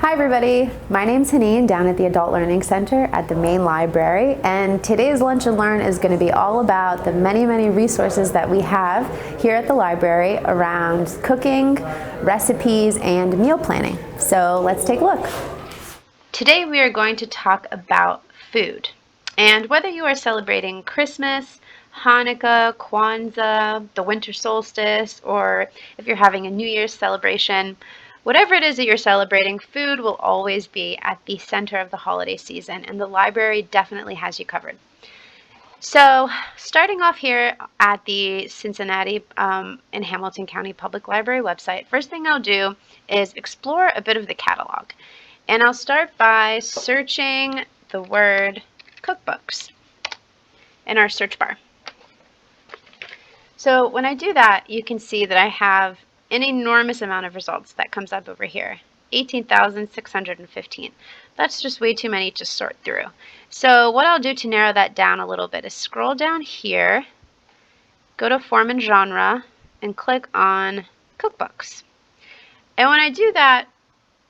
Hi everybody, my name's Haneen down at the Adult Learning Center at the main library, and today's Lunch and Learn is going to be all about the many resources that we have here at the library around cooking, recipes, and meal planning. So let's take a look. Today we are going to talk about food, and whether you are celebrating Christmas, Hanukkah, Kwanzaa, the winter solstice, or if you're having a New Year's celebration, whatever it is that you're celebrating, food will always be at the center of the holiday season, and the library definitely has you covered. So, starting off here at the Cincinnati and Hamilton County Public Library website, first thing I'll do is explore a bit of the catalog. And I'll start by searching the word cookbooks in our search bar. So when I do that, you can see that I have an enormous amount of results that comes up over here. 18,615. That's just way too many to sort through. So what I'll do to narrow that down a little bit is scroll down here, go to Form and Genre, and click on Cookbooks. And when I do that,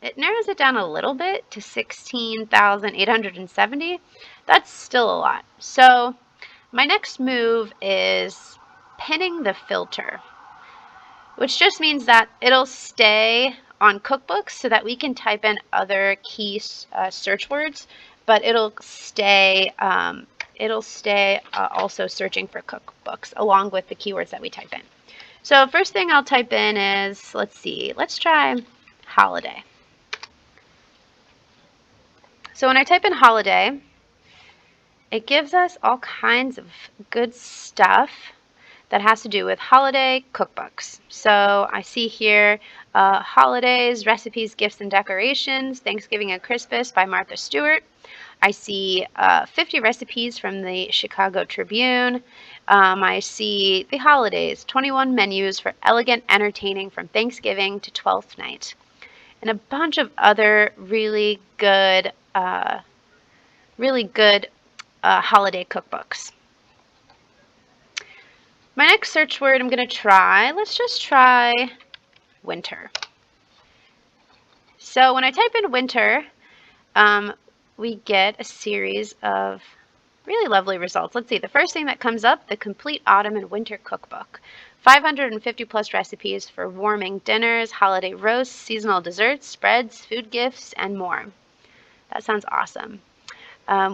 it narrows it down a little bit to 16,870. That's still a lot. So my next move is pinning the filter, which just means that it'll stay on cookbooks so that we can type in other key search words, but it'll stay also searching for cookbooks along with the keywords that we type in. So first thing I'll type in is, let's try holiday. So when I type in holiday, it gives us all kinds of good stuff that has to do with holiday cookbooks. So I see here Holidays, Recipes, Gifts, and Decorations, Thanksgiving and Christmas by Martha Stewart. I see 50 recipes from the Chicago Tribune. I see the holidays, 21 menus for elegant entertaining from Thanksgiving to Twelfth Night, and a bunch of other really good holiday cookbooks. My next search word I'm going to try, let's just try winter. So when I type in winter, we get a series of really lovely results. Let's see, the first thing that comes up, the Complete Autumn and Winter Cookbook. 550 plus recipes for warming dinners, holiday roasts, seasonal desserts, spreads, food gifts, and more. That sounds awesome.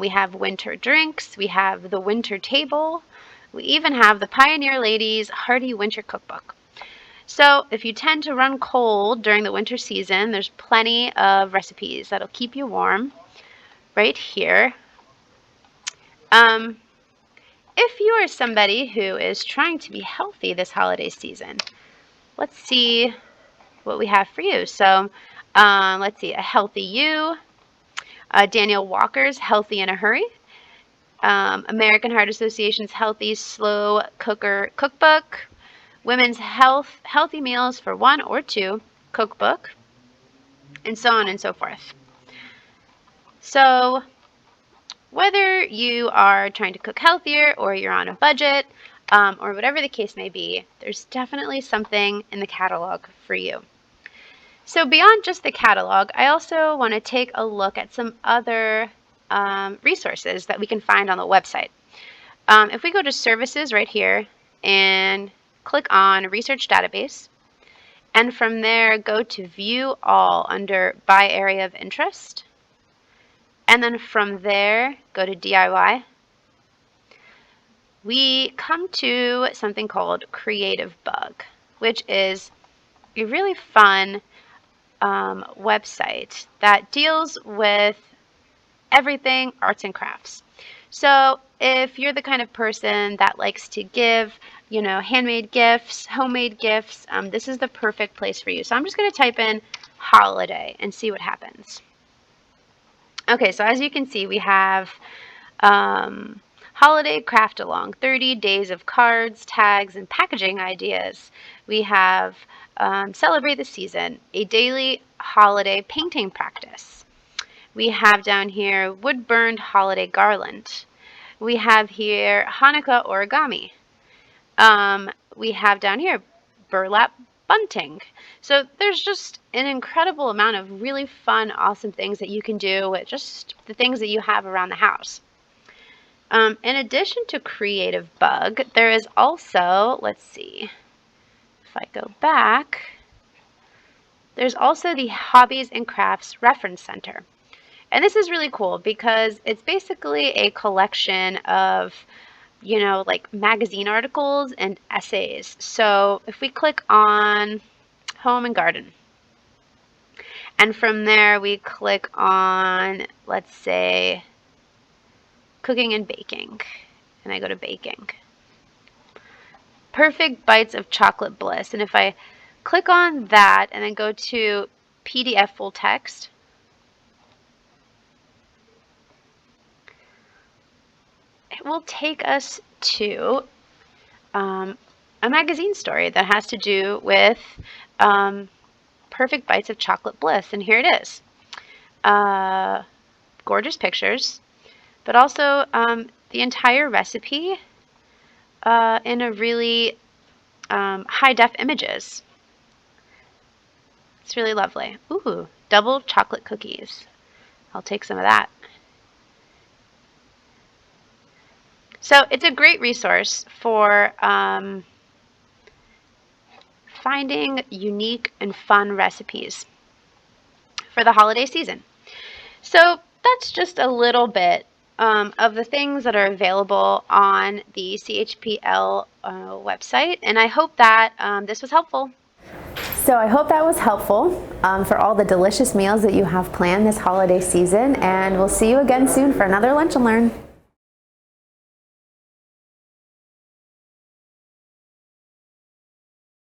We have winter drinks, we have the winter table, we even have the Pioneer Ladies Hearty Winter Cookbook. So if you tend to run cold during the winter season, there's plenty of recipes that'll keep you warm right here. If you are somebody who is trying to be healthy this holiday season, let's see what we have for you. So let's see, A Healthy You, Daniel Walker's Healthy in a Hurry, American Heart Association's Healthy Slow Cooker Cookbook, Women's Healthy Meals for 1 or 2 Cookbook, and so on and so forth. So whether you are trying to cook healthier or you're on a budget, or whatever the case may be, there's definitely something in the catalog for you. So beyond just the catalog, I also want to take a look at some other resources that we can find on the website. If we go to Services right here and click on Research Database, and from there go to View All under By Area of Interest, and then from there go to DIY, we come to something called Creative Bug, which is a really fun website that deals with everything arts and crafts. So if you're the kind of person that likes to give, handmade gifts, homemade gifts, this is the perfect place for you. So I'm just going to type in holiday and see what happens. Okay, so as you can see, we have holiday craft along, 30 days of cards, tags, and packaging ideas. We have celebrate the season, a daily holiday painting practice. We have down here wood-burned holiday garland. We have here Hanukkah origami. We have down here burlap bunting. So there's just an incredible amount of really fun, awesome things that you can do with just the things that you have around the house. In addition to Creative Bug, there is also, let's see, if I go back, there's also the Hobbies and Crafts Reference Center. And this is really cool because it's basically a collection of, like magazine articles and essays. So if we click on Home and Garden, and from there we click on, let's say, Cooking and Baking, and I go to Baking. Perfect Bites of Chocolate Bliss. And if I click on that and then go to PDF full text, it will take us to a magazine story that has to do with Perfect Bites of Chocolate Bliss. And here it is. Gorgeous pictures, but also the entire recipe in a really high-def images. It's really lovely. Ooh, double chocolate cookies. I'll take some of that. So it's a great resource for finding unique and fun recipes for the holiday season. So that's just a little bit of the things that are available on the CHPL website, and I hope that this was helpful. So I hope that was helpful for all the delicious meals that you have planned this holiday season, and we'll see you again soon for another Lunch and Learn.